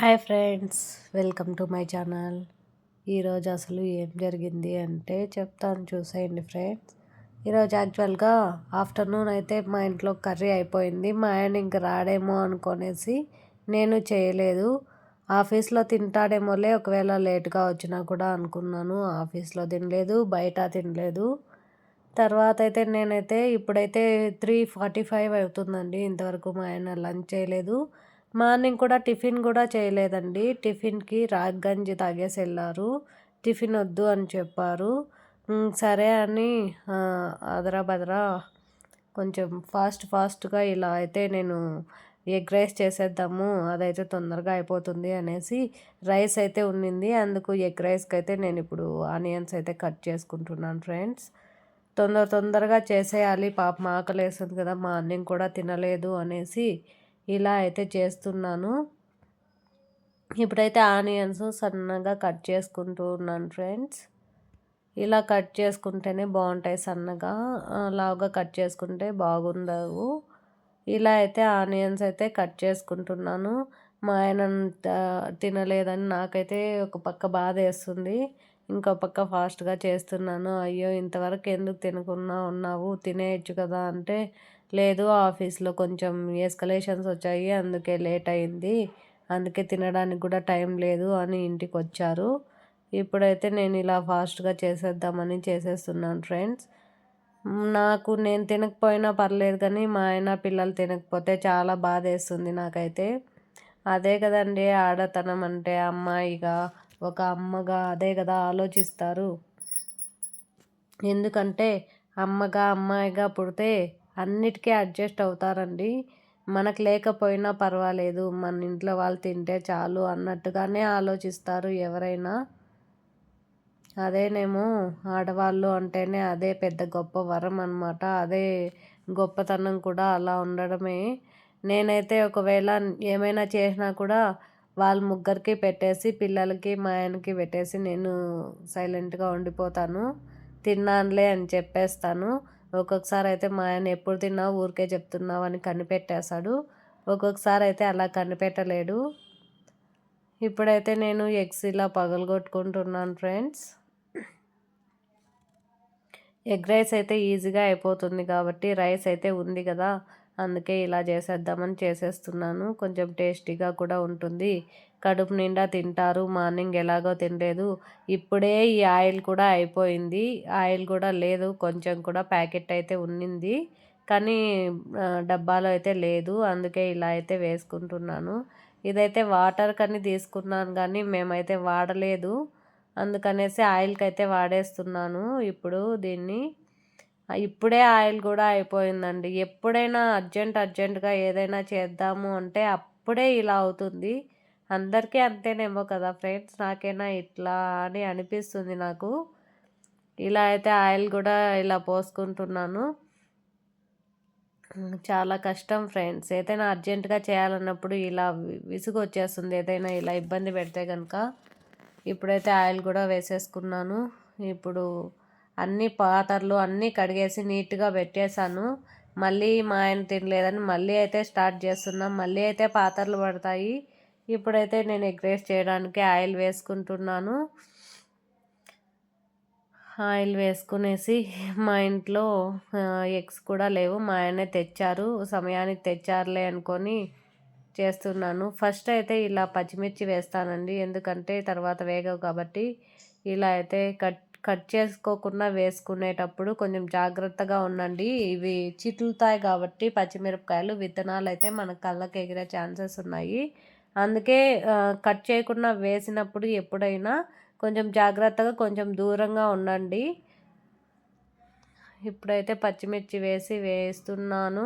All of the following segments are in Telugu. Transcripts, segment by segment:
Hi friends, welcome to my channel. ఈరోజు అసలు ఏం జరిగింది అంటే చెప్తాను, చూసేయండి ఫ్రెండ్స్. ఈరోజు యాక్చువల్గా ఆఫ్టర్నూన్ అయితే మా ఇంట్లో కర్రీ అయిపోయింది. మా ఆయన ఇంక రాడేమో అనుకునేసి నేను చేయలేదు. ఆఫీస్లో తింటాడేమోలే ఒకవేళ లేట్గా వచ్చినా కూడా అనుకున్నాను. ఆఫీస్లో తినలేదు, బయట తినలేదు. తర్వాత అయితే నేనైతే ఇప్పుడైతే 3:45 అవుతుందండి. ఇంతవరకు మా ఆయన లంచ్ చేయలేదు. మార్నింగ్ కూడా టిఫిన్ కూడా చేయలేదండి. టిఫిన్‌కి రాగి గంజి తాగేసి వెళ్ళారు. టిఫిన్ వద్దు అని చెప్పారు. సరే అని అదరా బదరా కొంచెం ఫాస్ట్‌గా ఇలా అయితే నేను ఎగ్ రైస్ చేసేద్దాము, అదైతే తొందరగా అయిపోతుంది అనేసి రైస్ అయితే ఉండింది. అందుకు ఎగ్ రైస్‌కి అయితే నేను ఇప్పుడు ఆనియన్స్ అయితే కట్ చేసుకుంటున్నాను ఫ్రెండ్స్. తొందరగా చేసేయాలి, పాపం ఆకలేస్తుంది కదా, మార్నింగ్ కూడా తినలేదు అనేసి ఇలా అయితే చేస్తున్నాను. ఇప్పుడైతే ఆనియన్స్ సన్నగా కట్ చేసుకుంటూ ఉన్నాను ఫ్రెండ్స్. ఇలా కట్ చేసుకుంటేనే బాగుంటాయి, సన్నగా లావుగా కట్ చేసుకుంటే బాగుండవు. ఇలా అయితే ఆనియన్స్ అయితే కట్ చేసుకుంటున్నాను. మా ఆయన తినలేదని నాకైతే ఒక పక్క బాధ వేస్తుంది, ఇంకో పక్క ఫాస్ట్గా చేస్తున్నాను. అయ్యో ఇంతవరకు ఎందుకు తినకుండా ఉన్నావు, తినేయచ్చు కదా అంటే, లేదు ఆఫీస్లో కొంచెం ఎస్కలేషన్స్ వచ్చాయి, అందుకే లేట్ అయింది, అందుకే తినడానికి కూడా టైం లేదు అని ఇంటికి వచ్చారు. ఇప్పుడైతే నేను ఇలా ఫాస్ట్గా చేసేద్దామని చేసేస్తున్నాను ఫ్రెండ్స్. నేను తినకపోయినా పర్లేదు కానీ మా ఆయన పిల్లలు తినకపోతే చాలా బాధ వేస్తుంది నాకైతే. అదే కదండి ఆడతనం అంటే, అమ్మాయిగా ఒక అమ్మగా అదే కదా ఆలోచిస్తారు. ఎందుకంటే అమ్మాయిగా పుడితే అన్నిటికీ అడ్జస్ట్ అవుతారండి. మనకు లేకపోయినా పర్వాలేదు, మన ఇంట్లో వాళ్ళు తింటే చాలు అన్నట్టుగానే ఆలోచిస్తారు ఎవరైనా. అదేనేమో ఆడవాళ్ళు అంటేనే అదే పెద్ద గొప్ప వరం అన్నమాట. అదే గొప్పతనం కూడా అలా ఉండడమే. నేనైతే ఒకవేళ ఏమైనా చేసినా కూడా వాళ్ళ ముగ్గురికి పెట్టేసి, పిల్లలకి మా ఆయనకి పెట్టేసి నేను సైలెంట్గా ఉండిపోతాను. తిన్నానులే అని చెప్పేస్తాను. ఒక్కొక్కసారి అయితే మా ఆయన ఎప్పుడు తిన్నావు ఊరికే చెప్తున్నావు అని కనిపెట్టేశాడు. ఒక్కొక్కసారి అయితే అలా కనిపెట్టలేడు. ఇప్పుడైతే నేను ఎగ్స్ ఇలా పగలగొట్టుకుంటున్నాను ఫ్రెండ్స్. ఎగ్ రైస్ అయితే ఈజీగా అయిపోతుంది కాబట్టి, రైస్ అయితే ఉంది కదా, అందుకే ఇలా చేసేద్దామని చేసేస్తున్నాను. కొంచెం టేస్టీగా కూడా ఉంటుంది, కడుపు నిండా తింటారు. మార్నింగ్ ఎలాగో తినలేదు, ఇప్పుడే ఈ ఆయిల్ కూడా అయిపోయింది. ఆయిల్ కూడా లేదు, కొంచెం కూడా ప్యాకెట్ అయితే ఉన్నింది కానీ డబ్బాలో అయితే లేదు, అందుకే ఇలా అయితే వేసుకుంటున్నాను. ఇదైతే వాటర్ కని తీసుకున్నాను కానీ మేమైతే వాడలేదు, అందుకనేసి ఆయిల్కి అయితే వాడేస్తున్నాను ఇప్పుడు దీన్ని. ఇప్పుడే ఆయిల్ కూడా అయిపోయిందండి. ఎప్పుడైనా అర్జెంటుగా ఏదైనా చేద్దాము అంటే అప్పుడే ఇలా అవుతుంది. అందరికీ అంతేనేమో కదా ఫ్రెండ్స్, నాకైనా ఇట్లా అని అనిపిస్తుంది నాకు. ఇలా అయితే ఆయిల్ కూడా ఇలా పోసుకుంటున్నాను. చాలా కష్టం ఫ్రెండ్స్, ఏదైనా అర్జెంటుగా చేయాలన్నప్పుడు ఇలా విసుగు వచ్చేస్తుంది, ఏదైనా ఇలా ఇబ్బంది పెడితే కనుక. ఇప్పుడైతే ఆయిల్ కూడా వేసేసుకున్నాను. ఇప్పుడు అన్ని పాత్రలు అన్నీ కడిగేసి నీట్గా పెట్టేశాను. మళ్ళీ మా ఆయన తినలేదని మళ్ళీ అయితే స్టార్ట్ చేస్తున్నాం, మళ్ళీ అయితే పాత్రలు పడతాయి. ఇప్పుడైతే నేను ఎగ్ రైస్ చేయడానికి ఆయిల్ వేసుకుంటున్నాను. ఆయిల్ వేసుకునేసి, మా ఇంట్లో ఎగ్స్ కూడా లేవు, మా ఆయనే తెచ్చారు, సమయానికి తెచ్చారులే అనుకొని చేస్తున్నాను. ఫస్ట్ అయితే ఇలా పచ్చిమిర్చి వేస్తానండి, ఎందుకంటే తర్వాత వేగవు కాబట్టి. ఇలా అయితే కట్ చేసుకోకుండా వేసుకునేటప్పుడు కొంచెం జాగ్రత్తగా ఉండండి, ఇవి చిట్లుతాయి కాబట్టి పచ్చిమిరపకాయలు, విత్తనాలు అయితే మన కళ్ళకి ఎగిరే ఛాన్సెస్ ఉన్నాయి. అందుకే కట్ చేయకుండా వేసినప్పుడు ఎప్పుడైనా కొంచెం జాగ్రత్తగా కొంచెం దూరంగా ఉండండి. ఇప్పుడైతే పచ్చిమిర్చి వేస్తున్నాను.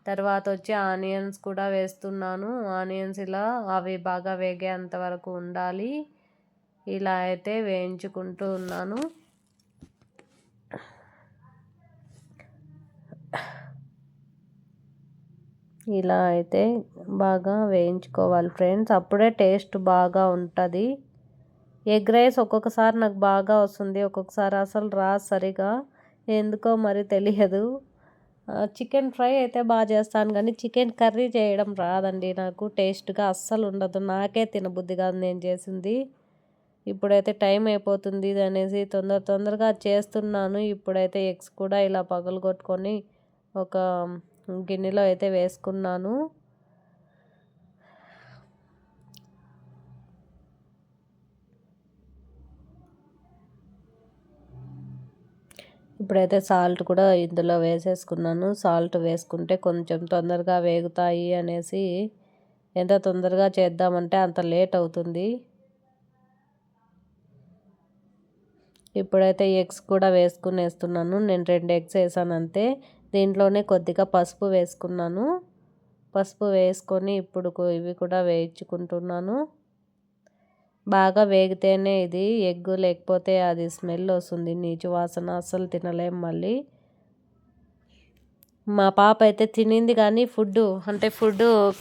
తర్వాత వచ్చి ఆనియన్స్ కూడా వేస్తున్నాను. ఆనియన్స్ ఇలా అవి బాగా వేగేంత వరకు ఉండాలి. ఇలా అయితే వేయించుకుంటూ ఉన్నాను. ఇలా అయితే బాగా వేయించుకోవాలి ఫ్రెండ్స్, అప్పుడే టేస్ట్ బాగా ఉంటుంది. ఎగ్ రైస్ ఒక్కొక్కసారి నాకు బాగా వస్తుంది, ఒక్కొక్కసారి అసలు రాదు సరిగా, ఎందుకో మరి తెలియదు. చికెన్ ఫ్రై అయితే బాగా చేస్తాను కానీ చికెన్ కర్రీ చేయడం రాదండి నాకు. టేస్ట్గా అస్సలు ఉండదు. నాకే తినబుద్ధి కాదు నేను చేసింది. ఇప్పుడైతే టైం అయిపోతుంది అనేసి తొందరగా చేస్తున్నాను. ఇప్పుడైతే ఎగ్స్ కూడా ఇలా పగలగొట్టుకొని ఒక గిన్నెలో అయితే వేసుకున్నాను. ఇప్పుడైతే సాల్ట్ కూడా ఇందులో వేసేసుకున్నాను. సాల్ట్ వేసుకుంటే కొంచెం తొందరగా వేగుతాయి అనేసి ఎంత తొందరగా చేద్దామంటే అంత లేట్ అవుతుంది. ఇప్పుడైతే ఎగ్స్ కూడా వేసుకునేస్తున్నాను. నేను 2 ఎగ్స్ వేసాను అంతే. దీంట్లోనే కొద్దిగా పసుపు వేసుకున్నాను. పసుపు వేసుకొని ఇప్పుడు ఇవి కూడా వేయించుకుంటున్నాను. బాగా వేగితేనే ఇది ఎగ్గు, లేకపోతే అది స్మెల్ వస్తుంది, నీచు వాసన, అస్సలు తినలేం మళ్ళీ. మా పాప అయితే తినింది కానీ ఫుడ్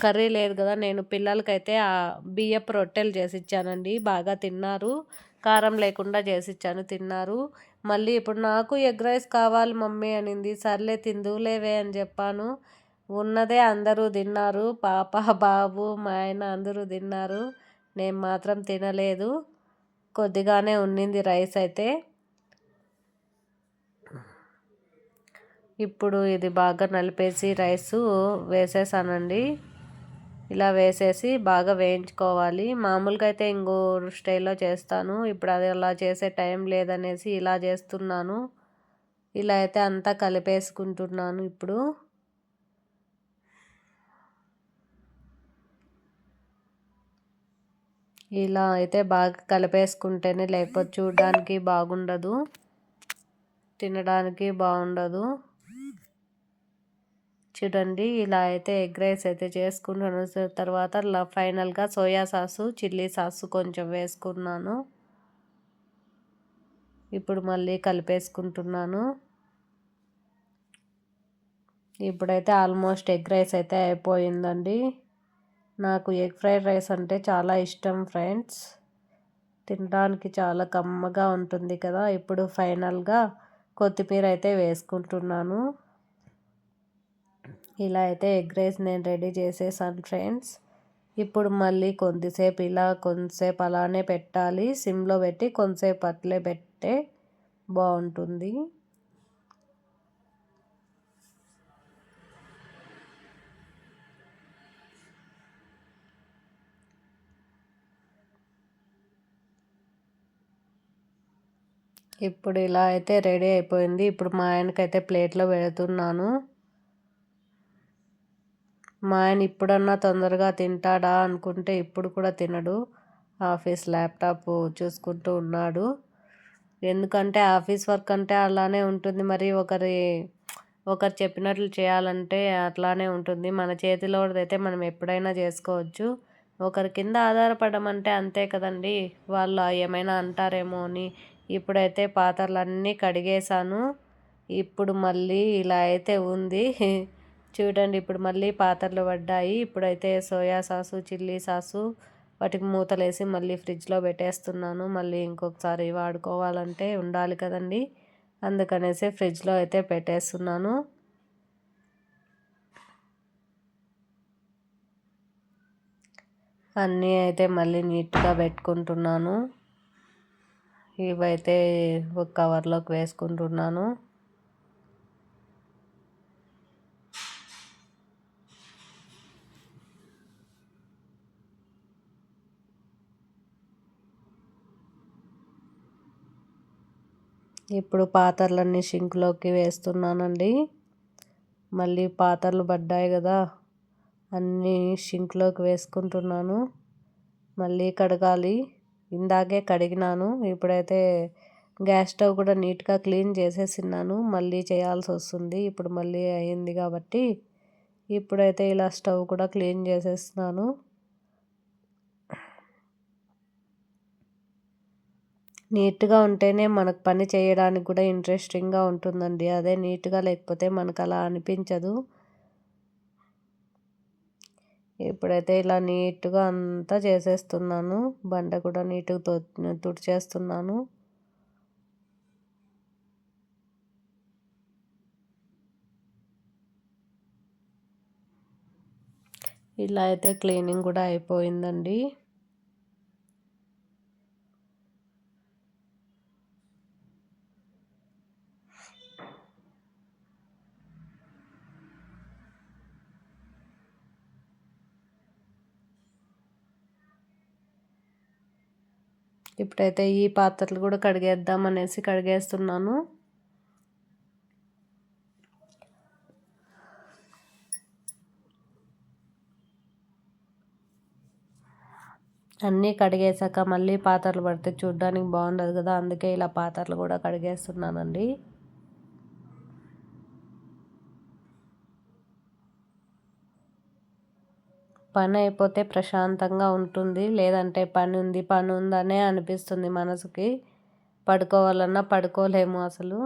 కర్రీ లేదు కదా. నేను పిల్లలకైతే ఆ బియ్యపు రొట్టెలు చేసి ఇచ్చానండి. బాగా తిన్నారు. కారం లేకుండా చేసిచ్చాను, తిన్నారు. మళ్ళీ ఇప్పుడు నాకు ఎగ్ రైస్ కావాలి మమ్మీ అనింది. సర్లే తిందువులేవే అని చెప్పాను. ఉన్నదే అందరూ తిన్నారు. పాప, బాబు, మా ఆయన అందరూ తిన్నారు. నేను మాత్రం తినలేదు. కొద్దిగానే ఉన్నింది రైస్ అయితే. ఇప్పుడు ఇది బాగా నలిపేసి రైసు వేసేసానండి. ఇలా వేసేసి బాగా వేయించుకోవాలి. మామూలుగా అయితే ఇంకో స్టైల్లో చేస్తాను. ఇప్పుడు అది అలా చేసే టైం లేదనేసి ఇలా చేస్తున్నాను. ఇలా అయితే అంతా కలిపేసుకుంటున్నాను. ఇప్పుడు ఇలా అయితే బాగా కలిపేసుకుంటేనే, లేకపోతే చూడడానికి బాగుండదు, తినడానికి బాగుండదు. చూడండి ఇలా అయితే ఎగ్ రైస్ అయితే చేసుకున్నాను. తర్వాత ఫైనల్గా సోయా సాసు, చిల్లీ సాసు కొంచెం వేసుకున్నాను. ఇప్పుడు మళ్ళీ కలిపేసుకుంటున్నాను. ఇప్పుడైతే ఆల్మోస్ట్ ఎగ్ రైస్ అయితే అయిపోయిందండి. నాకు ఎగ్ ఫ్రైడ్ రైస్ అంటే చాలా ఇష్టం ఫ్రెండ్స్. తినడానికి చాలా కమ్మగా ఉంటుంది కదా. ఇప్పుడు ఫైనల్గా కొత్తిమీర అయితే వేసుకుంటున్నాను. ఇలా అయితే ఎగ్ రైస్ నేను రెడీ చేసేసాను ఫ్రెండ్స్. ఇప్పుడు మళ్ళీ కొంతసేపు అలానే పెట్టాలి. సిమ్లో పెట్టి కొంతసేపు అట్లే పెట్టే బాగుంటుంది. ఇప్పుడు ఇలా అయితే రెడీ అయిపోయింది. ఇప్పుడు మా ఆయనకైతే ప్లేట్లో పెడుతున్నాను. మా ఆయన ఇప్పుడన్నా తొందరగా తింటాడా అనుకుంటే ఇప్పుడు కూడా తినడు. ఆఫీస్ ల్యాప్టాప్ చూసుకుంటూ ఉన్నాడు. ఎందుకంటే ఆఫీస్ వర్క్ అంటే అలానే ఉంటుంది. మరి ఒకరు చెప్పినట్లు చేయాలంటే అట్లానే ఉంటుంది. మన చేతిలోదైతే మనం ఎప్పుడైనా చేసుకోవచ్చు. ఒకరి కింద ఆధారపడడం అంటే అంతే కదండి. వాళ్ళు ఏమైనా అంటారేమో అని. ఇప్పుడైతే పాత్రలన్నీ కడిగేశాను. ఇప్పుడు మళ్ళీ ఇలా అయితే ఉంది. చూడండి ఇప్పుడు మళ్ళీ పాత్రలు పడ్డాయి. ఇప్పుడైతే సోయా సాసు, చిల్లీ సాసు వాటికి మూతలేసి మళ్ళీ ఫ్రిడ్జ్లో పెట్టేస్తున్నాను. మళ్ళీ ఇంకొకసారి వాడుకోవాలంటే ఉండాలి కదండి. అందుకనేసి ఫ్రిడ్జ్లో అయితే పెట్టేస్తున్నాను. అన్నీ అయితే మళ్ళీ నీట్గా పెట్టుకుంటున్నాను. ఇవైతే ఒక కవర్లోకి వేసుకుంటున్నాను. ఇప్పుడు పాత్రలన్నీ షింక్లోకి వేస్తున్నానండి. మళ్ళీ పాత్రలు పడ్డాయి కదా, అన్నీ షింక్లోకి వేసుకుంటున్నాను. మళ్ళీ కడగాలి. ఇందాకే కడిగినాను. ఇప్పుడైతే గ్యాస్ స్టవ్ కూడా నీట్గా క్లీన్ చేసేసినాను. మళ్ళీ చేయాల్సి వస్తుంది. ఇప్పుడు మళ్ళీ అయింది కాబట్టి ఇప్పుడైతే ఇలా స్టవ్ కూడా క్లీన్ చేసేస్తున్నాను. నీట్గా ఉంటేనే మనకు పని చేయడానికి కూడా ఇంట్రెస్టింగ్గా ఉంటుందండి. అదే నీట్గా లేకపోతే మనకు అలా అనిపించదు. ఇప్పుడైతే ఇలా నీట్గా అంతా చేసేస్తున్నాను. బండ కూడా నీట్గా తుడిచేస్తున్నాను. ఇలా అయితే క్లీనింగ్ కూడా అయిపోయిందండి. ఇప్పుడైతే ఈ పాత్రలు కూడా కడిగేద్దాం అనేసి కడిగేస్తున్నాను. అన్నీ కడిగేసాక మళ్ళీ పాత్రలు పడితే చూడ్డానికి బాగుండదు కదా, అందుకే ఇలా పాత్రలు కూడా కడిగేస్తున్నానండి. పని అయిపోతే ప్రశాంతంగా ఉంటుంది, లేదంటే పని ఉందనే అనిపిస్తుంది మనసుకి. పడుకోవాలన్నా పడుకోలేము అసలు.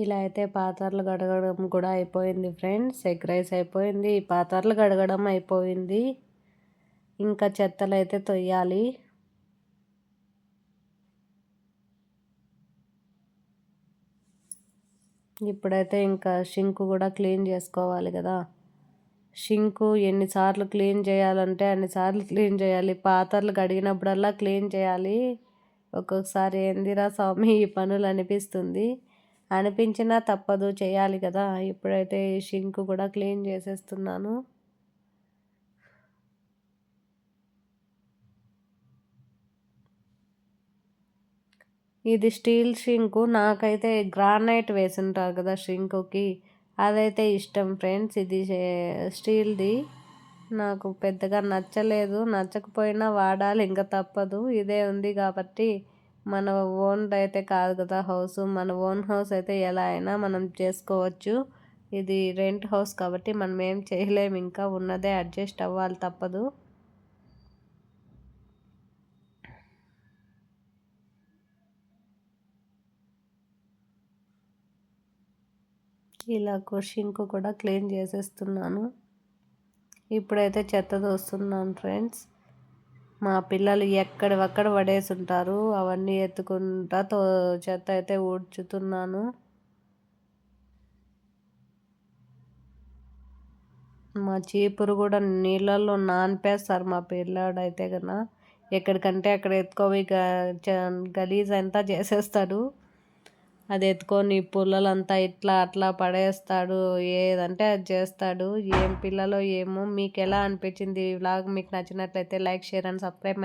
ఇలా అయితే పాత్రలు కడగడం కూడా అయిపోయింది ఫ్రెండ్స్. ఎగ్ రైస్ అయిపోయింది, పాత్రలు కడగడం అయిపోయింది. ఇంకా చెత్తలు అయితే తొయ్యాలి. ఇప్పుడైతే ఇంకా షింక్ కూడా క్లీన్ చేసుకోవాలి కదా. షింకు ఎన్నిసార్లు క్లీన్ చేయాలంటే అన్నిసార్లు క్లీన్ చేయాలి. పాత్రలు కడిగినప్పుడల్లా క్లీన్ చేయాలి. ఒక్కొక్కసారి ఏందిరా స్వామి ఈ పనులు అనిపిస్తుంది. అనిపించినా తప్పదు, చేయాలి కదా. ఇప్పుడైతే షింక్ కూడా క్లీన్ చేసేస్తున్నాను. ఇది స్టీల్ షింకు. నాకైతే గ్రానైట్ వేసుంటారు కదా షింకుకి, అదైతే ఇష్టం ఫ్రెండ్స్. ఇది స్టీల్ది నాకు పెద్దగా నచ్చలేదు. నచ్చకపోయినా వాడాలి, ఇంకా తప్పదు. ఇదే ఉంది కాబట్టి మన ఓన్ అయితే కాదు కదా హౌస్. మన ఓన్ హౌస్ అయితే ఎలా అయినా మనం చేసుకోవచ్చు. ఇది రెంట్ హౌస్ కాబట్టి మనం ఏం చేయలేము, ఇంకా ఉన్నదే అడ్జస్ట్ అవ్వాలి, తప్పదు. ఇలా షింక్ కూడా క్లీన్ చేసేస్తున్నాను. ఇప్పుడైతే చెత్త దోస్తున్నాను ఫ్రెండ్స్. మా పిల్లలు ఎక్కడివక్కడ పడేసి ఉంటారు, అవన్నీ ఎత్తుకుంటా చెత్త అయితే ఊడ్చుతున్నాను. మా చీపురు కూడా నీళ్ళల్లో నానిపేస్తారు మా పిల్లాడైతే కన్నా. ఎక్కడికంటే అక్కడ ఎత్తుకోవి గలీజ్ అంతా చేసేస్తాడు. అది ఎత్తుకొని పుల్లలంతా ఇట్లా అట్లా పడేస్తాడు, ఏదంటే అది చేస్తాడు. ఏం పిల్లలో ఏమో. మీకు ఎలా అనిపించింది ఈ వ్లాగ్? మీకు నచ్చినట్లయితే like, share and subscribe my